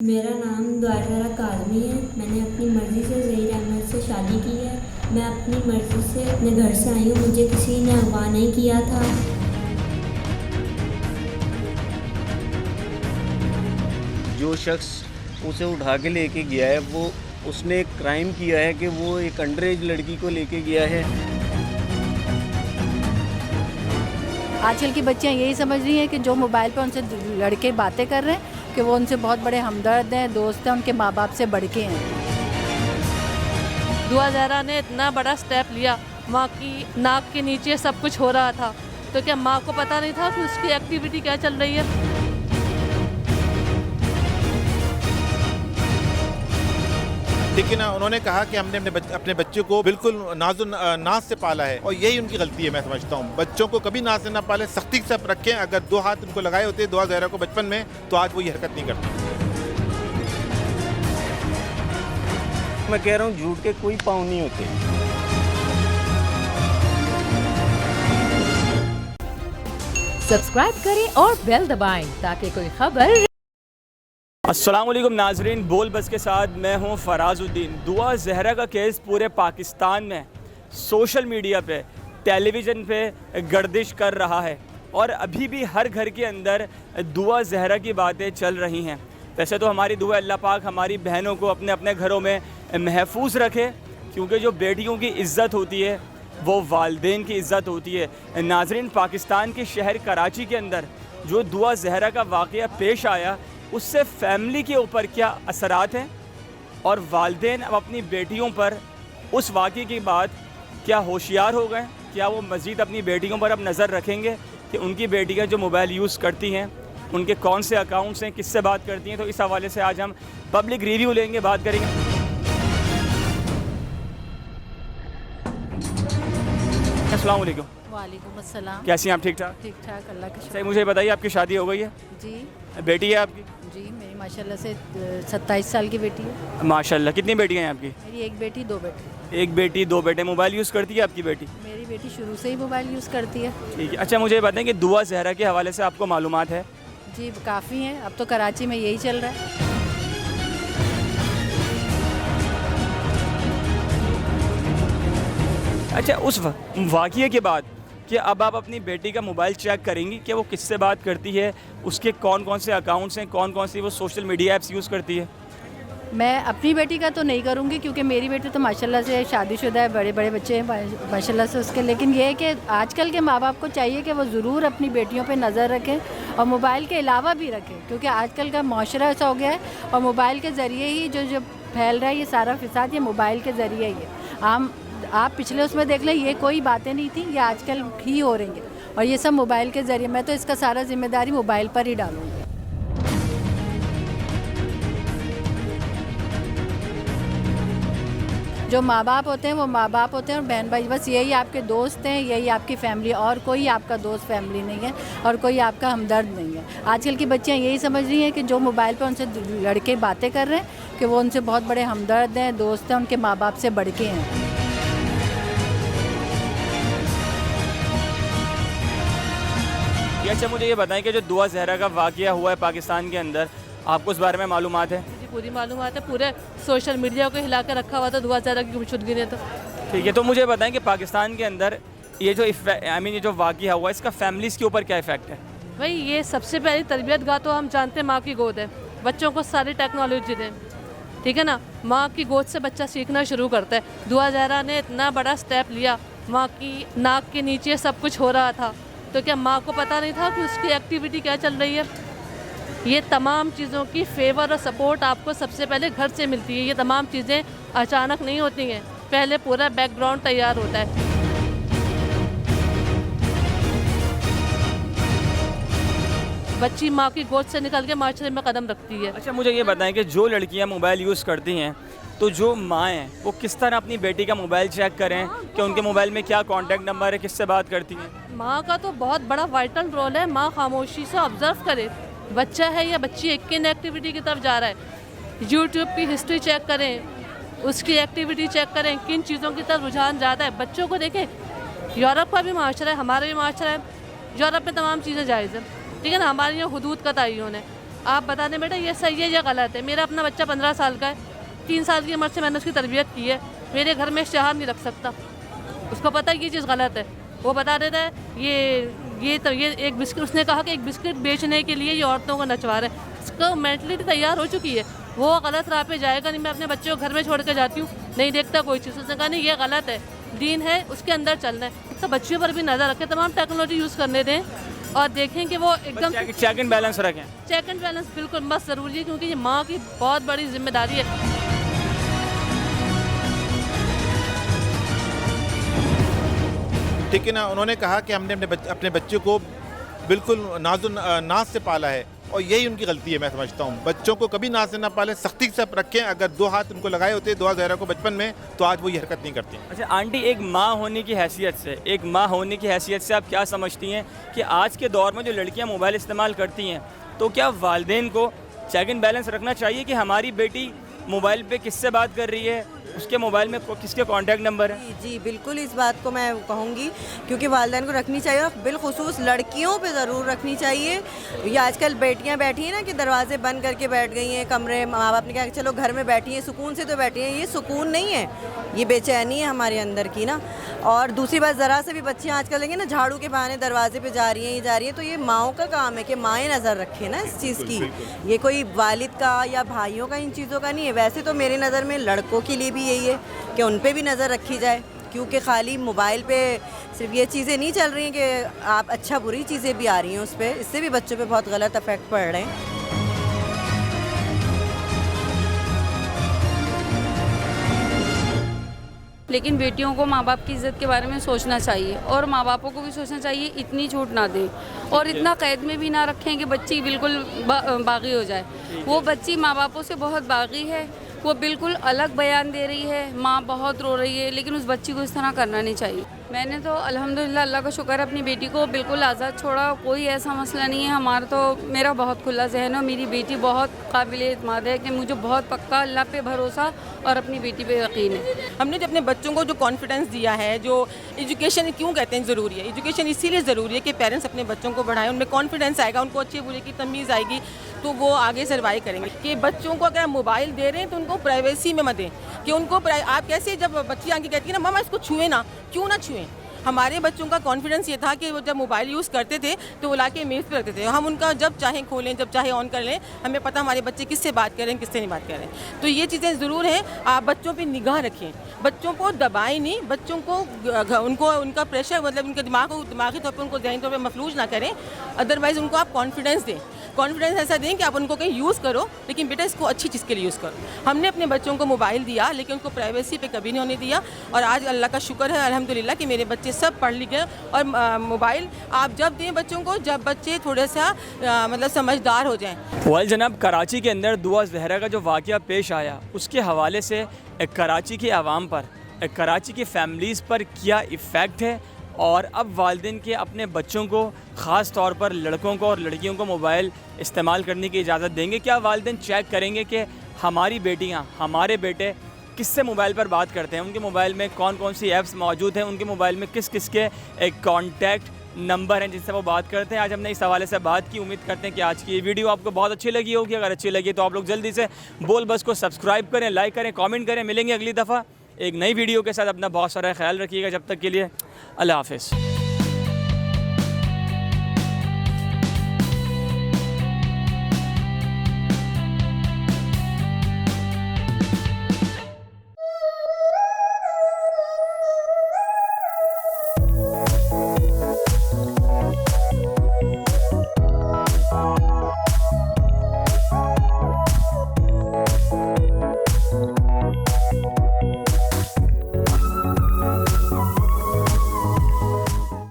मेरा नाम द्वारा काज़मी है। मैंने अपनी मर्ज़ी से ज़हीर अहमद से शादी की है। मैं अपनी मर्ज़ी से अपने घर से आई हूँ, मुझे किसी ने अगवा नहीं किया था। जो शख्स उसे उठा के लेके गया है वो उसने एक क्राइम किया है कि वो एक अंडर एज लड़की को लेके गया है। आजकल की बच्चियां यही समझ रही हैं कि जो मोबाइल पर उनसे लड़के बातें कर रहे हैं कि वो उनसे बहुत बड़े हमदर्द हैं, दोस्त हैं, उनके माँ बाप से बढ़ के हैं। दुआ ज़हरा ने इतना बड़ा स्टेप लिया, माँ की नाक के नीचे सब कुछ हो रहा था, तो क्या माँ को पता नहीं था कि उसकी एक्टिविटी क्या चल रही है? लेकिन उन्होंने कहा कि हमने अपने बच्चे को बिल्कुल नाज से पाला है और यही उनकी गलती है। मैं समझता हूँ बच्चों को कभी नाज से ना पाले, सख्ती से रखें। अगर 2 हाथ उनको लगाए होते दुआ ज़हरा को बचपन में, तो आज वो ये हरकत नहीं करती। मैं कह रहा हूँ झूठ के कोई पाँव नहीं होते। सब्सक्राइब करें और बेल दबाएं ताकि कोई खबर। अस्सलामुअलैकुम नाजरीन, बोल बस के साथ मैं हूं फराजुद्दीन। दुआ ज़हरा का केस पूरे पाकिस्तान में सोशल मीडिया पे, टेलीविज़न पे गर्दिश कर रहा है और अभी भी हर घर के अंदर दुआ ज़हरा की बातें चल रही हैं। वैसे तो हमारी दुआ अल्लाह पाक हमारी बहनों को अपने अपने घरों में महफूज रखे, क्योंकि जो बेटियों की इज़्ज़त होती है वो वालिदैन की इज़्ज़त होती है। नाजरीन, पाकिस्तान के शहर कराची के अंदर जो दुआ ज़हरा का वाक़या पेश आया, उससे फैमिली के ऊपर क्या असरात हैं और वालिदैन अब अपनी बेटियों पर उस वाक़े के बाद क्या होशियार हो गए? क्या वो मज़ीद अपनी बेटियों पर अब नज़र रखेंगे कि उनकी बेटियां जो मोबाइल यूज़ करती हैं उनके कौन से अकाउंट्स हैं, किससे बात करती हैं? तो इस हवाले से आज हम पब्लिक रिव्यू लेंगे, बात करेंगे। अस्सलाम वालेकुम। वालेकुम अस्सलाम। कैसी हैं आप? ठीक ठाक? ठीक ठाक, अल्लाह का सही, शुक्र। मुझे बताइए, आपकी शादी हो गई है? जी बेटी है आपकी? जी, मेरी माशाल्लाह से 27 साल की बेटी है। माशाल्लाह। कितनी बेटियां हैं आपकी? मेरी एक बेटी 2 बेटे। एक बेटी 2 बेटे। मोबाइल यूज़ करती है आपकी बेटी? मेरी बेटी शुरू से ही मोबाइल यूज़ करती है। ठीक है। अच्छा, मुझे बताएं कि दुआ ज़हरा के हवाले से आपको मालूमात है? जी काफ़ी हैं, अब तो कराची में यही चल रहा है। अच्छा, उस वाक़ये के बाद कि अब आप अपनी बेटी का मोबाइल चेक करेंगी कि वो किससे बात करती है, उसके कौन कौन से अकाउंट्स हैं, कौन कौन सी वो सोशल मीडिया ऐप्स यूज़ करती है? मैं अपनी बेटी का तो नहीं करूँगी, क्योंकि मेरी बेटी तो माशाल्लाह से शादीशुदा है, बड़े बड़े बच्चे हैं माशाल्लाह से उसके। लेकिन ये है कि आजकल के माँ बाप को चाहिए कि वो ज़रूर अपनी बेटियों पे नज़र रखें और मोबाइल के अलावा भी रखें, क्योंकि आजकल का माशरा ऐसा हो गया है और मोबाइल के ज़रिए ही जो फैल रहा है ये सारा फिसाद, ये मोबाइल के ज़रिए ही है। आप पिछले उसमें देख लें, ये कोई बातें नहीं थी, ये आजकल ही हो रही हैं और ये सब मोबाइल के ज़रिए। मैं तो इसका सारा जिम्मेदारी मोबाइल पर ही डालूँगी। जो माँ बाप होते हैं वो माँ बाप होते हैं और बहन भाई बस यही आपके दोस्त हैं, यही आपकी फैमिली, और कोई आपका दोस्त फैमिली नहीं है और कोई आपका हमदर्द नहीं है। आजकल की बच्चियाँ यही समझ रही हैं कि जो मोबाइल पर उनसे लड़के बातें कर रहे हैं कि वो उनसे बहुत बड़े हमदर्द हैं, दोस्त हैं, उनके माँ बाप से बढ़ के हैं। अच्छा, मुझे ये बताएं कि जो दुआ ज़हरा का वाक़या हुआ है पाकिस्तान के अंदर, आपको इस बारे में मालूमात है? जी पूरी मालूमात है, पूरे सोशल मीडिया को हिला के रखा हुआ था दुआ ज़हरा की गुमशुदगी ने। तो ठीक है, तो मुझे बताएं कि पाकिस्तान के अंदर ये जो ये जो वाक़या हुआ है, इसका फैमिलीज़ के ऊपर क्या इफ़ेक्ट है? भाई ये सबसे पहली तरबियत गाह तो हम जानते हैं माँ की गोद है। बच्चों को सारी टेक्नोलॉजी दें, ठीक है ना। माँ की गोद से बच्चा सीखना शुरू करता है। दुआ ज़हरा ने इतना बड़ा स्टेप लिया, माँ की नाक के नीचे सब कुछ हो रहा था, तो क्या माँ को पता नहीं था कि उसकी एक्टिविटी क्या चल रही है? ये तमाम चीज़ों की फेवर और सपोर्ट आपको सबसे पहले घर से मिलती है। ये तमाम चीज़ें अचानक नहीं होती हैं, पहले पूरा बैकग्राउंड तैयार होता है। बच्ची माँ की गोद से निकल के माशरे में कदम रखती है। अच्छा, मुझे ये बताएं कि जो लड़कियां मोबाइल यूज़ करती हैं, तो जो माँ हैं वो किस तरह अपनी बेटी का मोबाइल चेक करें कि उनके मोबाइल में क्या कॉन्टैक्ट नंबर है, किससे बात करती हैं? माँ का तो बहुत बड़ा वाइटल रोल है। माँ खामोशी से ऑब्जर्व करे, बच्चा है या बच्ची किन एक्टिविटी की तरफ जा रहा है। यूट्यूब की हिस्ट्री चेक करें, उसकी एक्टिविटी चेक करें, किन चीज़ों की तरफ रुझान ज़्यादा है। बच्चों को देखें, यूरोप का भी माशरा है, हमारा भी माशरा है। यूरोप में तमाम चीज़ें जायज़ है, ठीक है ना। हमारे यहाँ हुदूद का तयन है। आप बता दें बेटा ये सही है या गलत है। मेरा अपना बच्चा 15 साल का है, 3 साल की उम्र से मैंने उसकी तरबियत की है। मेरे घर में इश्तिहार नहीं रख सकता, उसको पता है ये चीज़ गलत है। वो बता देता है ये एक बिस्किट, उसने कहा कि एक बिस्किट बेचने के लिए ये औरतों को नचवा रहे हैं। उसका मेंटलिटी तैयार हो चुकी है, वो गलत राह पे जाएगा नहीं। मैं अपने बच्चे को घर में छोड़ कर जाती हूँ, नहीं देखता कोई चीज़। उसने कहा नहीं ये गलत है, दीन है उसके अंदर चलना है। तो बच्चों पर भी नज़र रखें, तमाम टेक्नोलॉजी यूज़ करने दें और देखें कि वो एकदम चेक एंड बैलेंस रखें। चेक एंड बैलेंस बिल्कुल मस्त ज़रूरी है, क्योंकि ये माँ की बहुत बड़ी जिम्मेदारी है। ठीक है ना, उन्होंने कहा कि हमने अपने बच्चे को बिल्कुल नाज से पाला है और यही उनकी गलती है। मैं समझता हूँ बच्चों को कभी नाज से ना पालें, सख्ती से रखें। अगर 2 हाथ उनको लगाए होते दुआ ज़हरा को बचपन में, तो आज वो ये हरकत नहीं करती। अच्छा आंटी, एक माँ होने की हैसियत से आप क्या समझती हैं कि आज के दौर में जो लड़कियाँ मोबाइल इस्तेमाल करती हैं, तो क्या वालिदैन को चेक एंड बैलेंस रखना चाहिए कि हमारी बेटी मोबाइल पे किससे बात कर रही है, उसके मोबाइल में किसके कॉन्टैक्ट नंबर है? जी बिल्कुल, इस बात को मैं कहूँगी क्योंकि वालिदैन को रखनी चाहिए और बिलखुसूस लड़कियों पे ज़रूर रखनी चाहिए। ये आजकल बेटियाँ बैठी हैं ना कि दरवाजे बंद करके बैठ गई हैं कमरे, माँ बाप ने कहा कि चलो घर में बैठी हैं, सुकून से तो बैठी हैं। ये सुकून नहीं है, ये बेचैनी है हमारे अंदर की ना। और दूसरी बात, ज़रा से भी बच्चियाँ आजकल देंगे ना झाड़ू के बहाने दरवाजे पर जा रही हैं, तो ये माँओं का काम है कि माएँ नज़र रखें ना इस चीज़ की। ये कोई वालिद का या भाइयों का इन चीज़ों का नहीं है। वैसे तो मेरी नज़र में लड़कों के लिए भी यही है कि उन पे भी नज़र रखी जाए, क्योंकि खाली मोबाइल पे सिर्फ ये चीज़ें नहीं चल रही हैं कि आप अच्छा बुरी चीज़ें भी आ रही हैं उस पर, इससे भी बच्चों पे बहुत गलत इफेक्ट पड़ रहे हैं। लेकिन बेटियों को माँ बाप की इज़्ज़त के बारे में सोचना चाहिए और माँ बापों को भी सोचना चाहिए, इतनी छूट ना दें और इतना कैद में भी ना रखें कि बच्ची बिल्कुल बागी हो जाए। वो बच्ची माँ बापों से बहुत बागी है, वो बिल्कुल अलग बयान दे रही है, माँ बहुत रो रही है, लेकिन उस बच्ची को इस तरह करना नहीं चाहिए। मैंने तो अल्हम्दुलिल्लाह अल्लाह का शुक्र है अपनी बेटी को बिल्कुल आज़ाद छोड़ा, कोई ऐसा मसला नहीं है हमारा। तो मेरा बहुत खुला जहन है, मेरी बेटी बहुत काबिल एतमाद है कि मुझे बहुत पक्का अल्लाह पे भरोसा और अपनी बेटी पे यकीन है। हमने जो अपने बच्चों को जो कॉन्फिडेंस दिया है, जो एजुकेशन क्यों कहते हैं ज़रूरी है, एजुकेशन इसीलिए ज़रूरी है कि पेरेंट्स अपने बच्चों को बढ़ाएं, उनमें कॉन्फिडेंस आएगा, उनको अच्छे बुरे की तमीज़ आएगी, तो वो आगे सर्वाइव करेंगे। कि बच्चों को अगर आप मोबाइल दे रहे हैं तो उनको प्राइवेसी में मत दें, कि उनको आप कैसे, जब बच्ची आके कहती है ना मामा इसको छुए ना, क्यों ना छुएं। हमारे बच्चों का कॉन्फिडेंस ये था कि वो जब मोबाइल यूज़ करते थे तो वो लाके मेज़ पे रखते थे, हम उनका जब चाहें खोलें, जब चाहे ऑन कर लें, हमें पता हमारे बच्चे किससे बात कर रहे हैं, किससे नहीं बात कर रहे हैं। तो ये चीज़ें ज़रूर हैं, आप बच्चों पे निगाह रखें, बच्चों को दबाएं नहीं, बच्चों को उनको उनका प्रेशर, मतलब उनके दिमागी तौर पर उनको ज़हनी तौर पर मफलूज ना करें। अदरवाइज़ उनको आप कॉन्फिडेंस दें, कॉन्फिडेंस ऐसा दें कि आप उनको कहीं यूज़ करो, लेकिन बेटा इसको अच्छी चीज़ के लिए यूज़ करो। हमने अपने बच्चों को मोबाइल दिया, लेकिन उनको प्राइवेसी पे कभी नहीं होने दिया। और आज अल्लाह का शुक्र है अल्हम्दुलिल्लाह कि मेरे बच्चे सब पढ़ लिख गए। और मोबाइल आप जब दें बच्चों को, जब बच्चे थोड़ा सा मतलब समझदार हो जाएँ। वाल जनाब, कराची के अंदर दुआ ज़हरा का जो वाक़या पेश आया, उसके हवाले से कराची के आवाम पर, कराची की फैमिलीज़ पर क्या इफ़ेक्ट है, और अब वालिदैन के अपने बच्चों को, ख़ास तौर पर लड़कों को और लड़कियों को मोबाइल इस्तेमाल करने की इजाज़त देंगे? क्या वालिदैन चेक करेंगे कि हमारी बेटियां, हमारे बेटे किससे मोबाइल पर बात करते हैं, उनके मोबाइल में कौन कौन सी ऐप्स मौजूद हैं, उनके मोबाइल में किस किस के एक कॉन्टैक्ट नंबर हैं जिससे वो बात करते हैं? आज हमने इस हवाले से बात की। उम्मीद करते हैं कि आज की ये वीडियो आपको बहुत अच्छी लगी होगी। अगर अच्छी लगी तो आप लोग जल्दी से बोल बस को सब्सक्राइब करें, लाइक करें, कॉमेंट करें। मिलेंगे अगली दफ़ा एक नई वीडियो के साथ। अपना बहुत सारा ख्याल रखिएगा। जब तक के लिए अल्लाह हाफ़िज़।